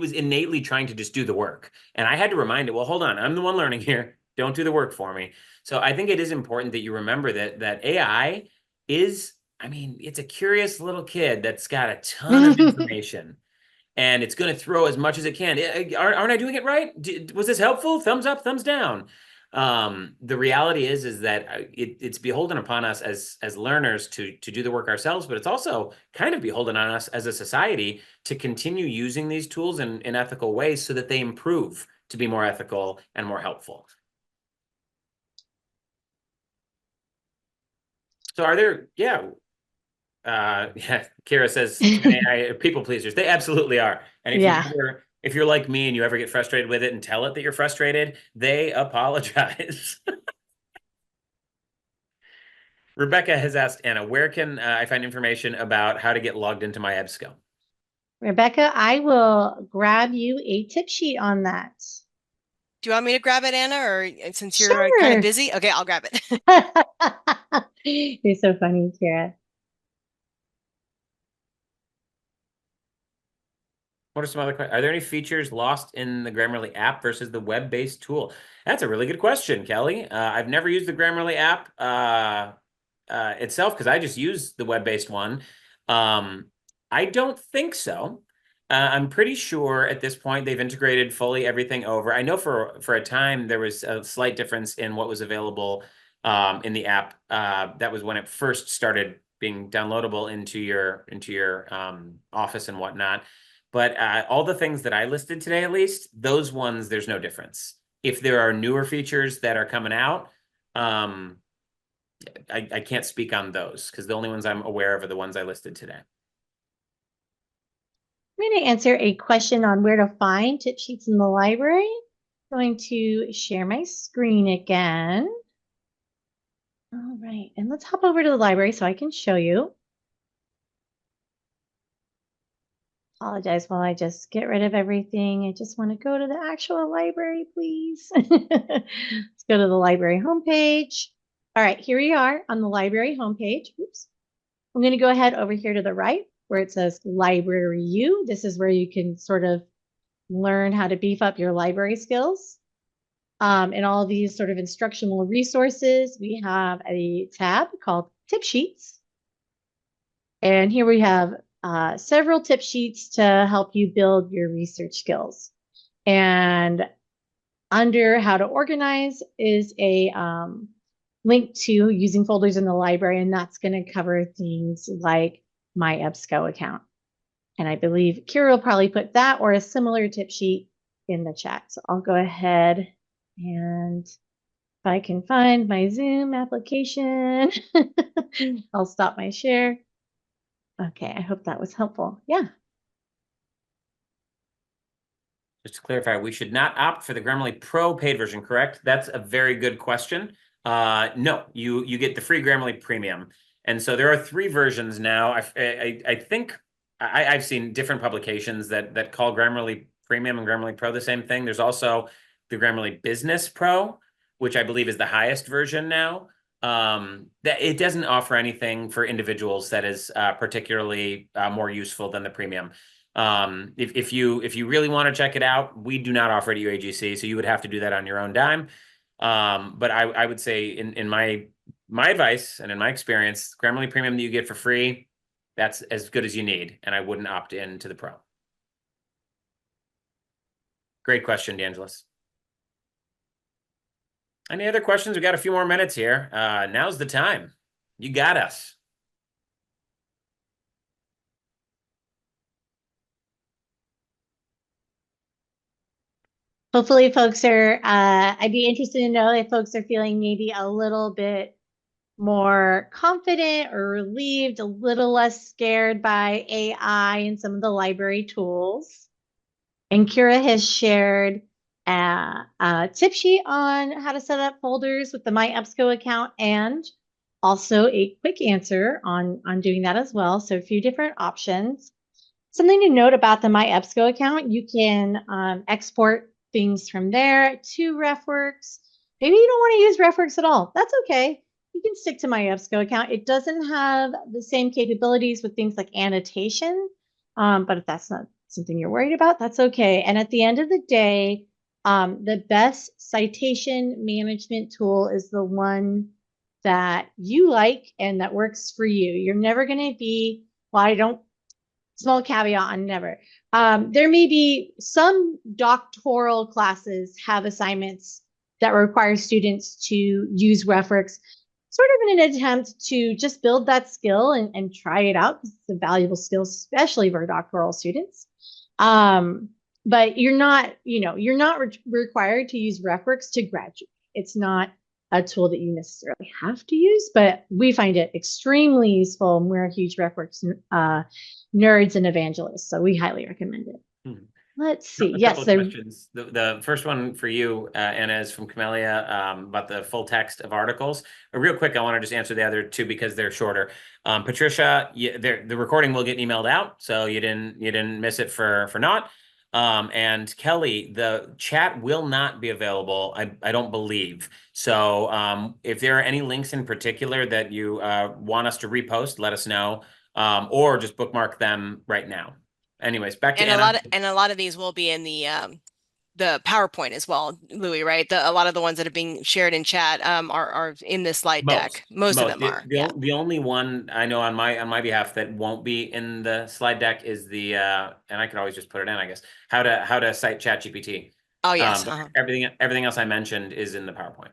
was innately trying to just do the work, and I had to remind it. Well, hold on, I'm the one learning here. Don't do the work for me. So I think it is important that you remember that AI is. I mean, it's a curious little kid that's got a ton of information, and it's going to throw as much as it can. Aren't I doing it right? Was this helpful? Thumbs up, thumbs down. The reality is that it's beholden upon us as learners to do the work ourselves, but it's also kind of beholden on us as a society to continue using these tools in ethical ways so that they improve to be more ethical and more helpful. So are there, Kira says AI people pleasers. They absolutely are. And if you're like me and you ever get frustrated with it and tell it that you're frustrated, they apologize. Rebecca has asked Anna, where can I find information about how to get logged into my EBSCO? Rebecca, I will grab you a tip sheet on that. Do you want me to grab it, Anna, or since you're kind of busy? Okay, I'll grab it. You're so funny, Kira. What are some other questions? Are there any features lost in the Grammarly app versus the web-based tool? That's a really good question, Kelly. I've never used the Grammarly app itself because I just use the web-based one. I don't think so. I'm pretty sure at this point they've integrated fully everything over. I know for a time there was a slight difference in what was available in the app. That was when it first started being downloadable into your Office and whatnot. But all the things that I listed today, at least, those ones, there's no difference. If there are newer features that are coming out, I can't speak on those because the only ones I'm aware of are the ones I listed today. I'm going to answer a question on where to find tip sheets in the library. I'm going to share my screen again. All right, and let's hop over to the library so I can show you. Apologize while I just get rid of everything. I just want to go to the actual library, please. Let's go to the library homepage. All right, here we are on the library homepage. Oops. I'm going to go ahead over here to the right where it says Library U. This is where you can sort of learn how to beef up your library skills. And all of these sort of instructional resources, we have a tab called Tip Sheets. And here we have several tip sheets to help you build your research skills. And under how to organize is a link to using folders in the library, and that's going to cover things like my EBSCO account. And I believe Kira will probably put that or a similar tip sheet in the chat. So I'll go ahead and if I can find my Zoom application, I'll stop my share. Okay, I hope that was helpful. Yeah. Just to clarify, we should not opt for the Grammarly Pro paid version, correct? That's a very good question. No, you get the free Grammarly Premium. And so there are 3 versions now. I think I've seen different publications that call Grammarly Premium and Grammarly Pro the same thing. There's also the Grammarly Business Pro, which I believe is the highest version now. That it doesn't offer anything for individuals that is particularly more useful than the premium. If you really want to check it out, we do not offer it at UAGC, so you would have to do that on your own dime. But I would say in my advice and in my experience, Grammarly Premium that you get for free, that's as good as you need, and I wouldn't opt in to the Pro. Great question, DeAngelis. Any other questions? We got a few more minutes here. Now's the time. You got us. Hopefully folks are, I'd be interested to know if folks are feeling maybe a little bit more confident or relieved, a little less scared by AI and some of the library tools. And Kira has shared a tip sheet on how to set up folders with the My EBSCO account and also a quick answer on doing that as well. So a few different options. Something to note about the My EBSCO account, you can export things from there to RefWorks. Maybe you don't want to use RefWorks at all. That's okay. You can stick to My EBSCO account. It doesn't have the same capabilities with things like annotation, but if that's not something you're worried about, that's okay. And at the end of the day, the best citation management tool is the one that you like and that works for you. You're never going to be, well, I don't, small caveat on never. There may be some doctoral classes have assignments that require students to use RefWorks sort of in an attempt to just build that skill and try it out. It's a valuable skill, especially for doctoral students. But you're not required to use RefWorks to graduate. It's not a tool that you necessarily have to use, but we find it extremely useful. And we're a huge RefWorks nerds and evangelists, so we highly recommend it. Let's see. Yes, questions. The first one for you, Anna, is from Camellia about the full text of articles. Real quick, I want to just answer the other 2 because they're shorter. Patricia, the recording will get emailed out, so you didn't miss it for naught. And Kelly, the chat will not be available, I don't believe. So if there are any links in particular that you want us to repost, let us know, or just bookmark them right now. Anyways, back to Anna. A lot of these will be in the PowerPoint as well, Louis, right? A lot of the ones that are being shared in chat are in this slide deck. Most of them are. The only one I know on my behalf that won't be in the slide deck is the and I could always just put it in, I guess, how to cite ChatGPT. Oh yes. Everything else I mentioned is in the PowerPoint.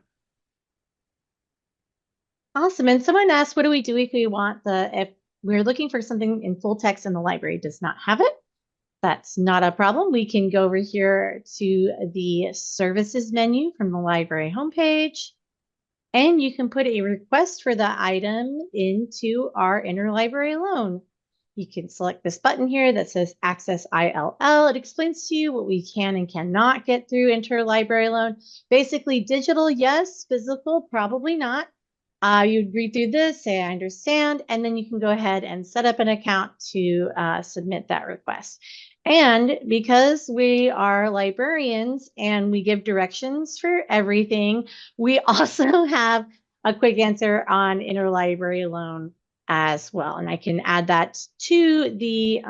Awesome. And someone asked, what do we do if we want if we're looking for something in full text and the library does not have it? That's not a problem. We can go over here to the services menu from the library homepage, and you can put a request for the item into our interlibrary loan. You can select this button here that says Access ILL. It explains to you what we can and cannot get through interlibrary loan. Basically, digital, yes. Physical, probably not. You'd read through this, say, I understand, and then you can go ahead and set up an account to submit that request. And because we are librarians and we give directions for everything, we also have a quick answer on interlibrary loan as well. And I can add that to the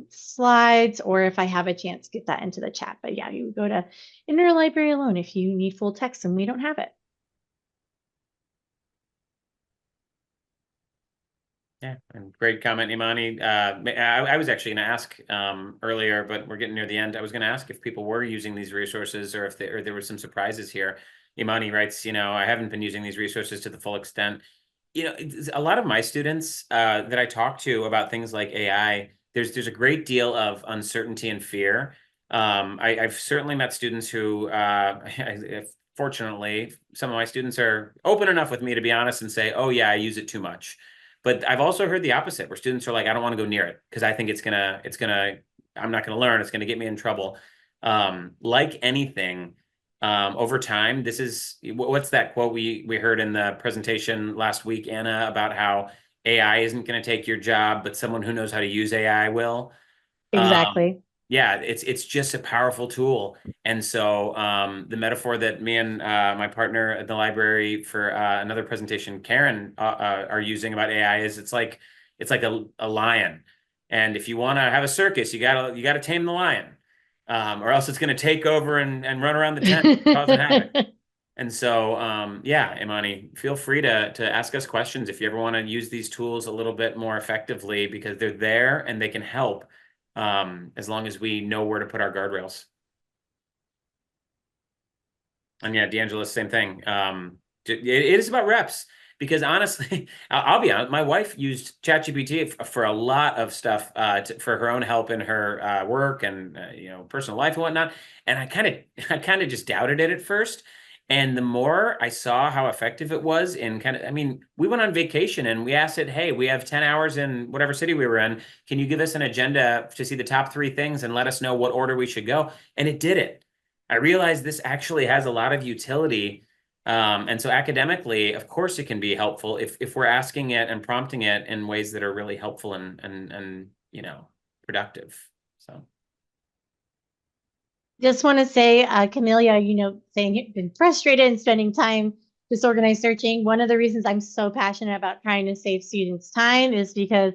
slides, or if I have a chance, get that into the chat. But yeah, you go to interlibrary loan if you need full text and we don't have it. Yeah, and great comment, Imani. I was actually going to ask earlier, but we're getting near the end. I was going to ask if people were using these resources or if there were some surprises here. Imani writes, I haven't been using these resources to the full extent. A lot of my students that I talk to about things like AI, there's a great deal of uncertainty and fear. I've certainly met students who, fortunately, some of my students are open enough with me to be honest and say, oh yeah, I use it too much. But I've also heard the opposite, where students are like, I don't want to go near it because I think I'm not going to learn. It's going to get me in trouble. Like anything, over time, this is, what's that quote we heard in the presentation last week, Anna, about how AI isn't going to take your job, but someone who knows how to use AI will. Exactly. Yeah, it's just a powerful tool. And so the metaphor that me and my partner at the library for another presentation, Karen, are using about AI is it's like a lion. And if you want to have a circus, you gotta tame the lion. Or else it's going to take over and run around the tent, causing havoc. And so, yeah, Imani, feel free to ask us questions if you ever want to use these tools a little bit more effectively, because they're there and they can help, as long as we know where to put our guardrails. And yeah, D'Angelo, same thing. It is about reps, because honestly, I'll be honest, my wife used ChatGPT for a lot of stuff, for her own help in her work and personal life and whatnot. And I kind of just doubted it at first. And the more I saw how effective it was in we went on vacation and we asked it, hey, we have 10 hours in whatever city we were in. Can you give us an agenda to see the top 3 things and let us know what order we should go? And it did it. I realized this actually has a lot of utility. And so academically, of course, it can be helpful if we're asking it and prompting it in ways that are really helpful and productive. So Just want to say, Camelia, saying you've been frustrated and spending time disorganized searching. One of the reasons I'm so passionate about trying to save students time is because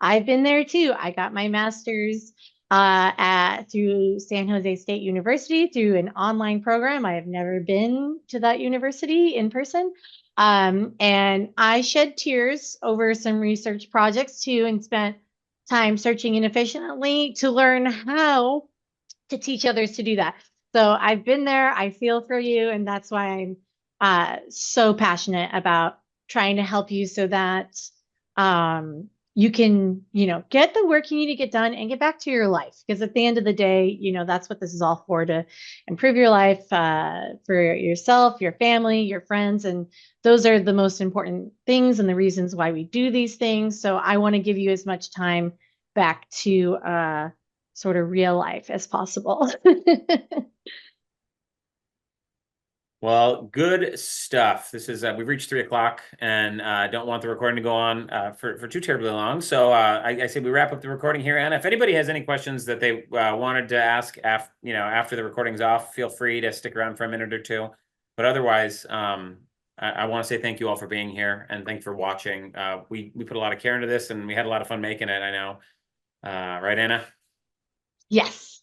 I've been there too. I got my master's through San Jose State University through an online program. I have never been to that university in person. And I shed tears over some research projects too, and spent time searching inefficiently to learn how to teach others to do that. So I've been there, I feel for you, and that's why I'm so passionate about trying to help you so that you can, get the work you need to get done and get back to your life. Because at the end of the day, that's what this is all for, to improve your life for yourself, your family, your friends. And those are the most important things and the reasons why we do these things. So I want to give you as much time back to sort of real life as possible. Well, good stuff. This is we've reached 3 o'clock, and don't want the recording to go on for too terribly long. So I say we wrap up the recording here. Anna, if anybody has any questions that they wanted to ask after the recording's off, feel free to stick around for a minute or two. But otherwise, I want to say thank you all for being here, and thank you for watching. We put a lot of care into this, and we had a lot of fun making it, I know. Right, Anna? Yes.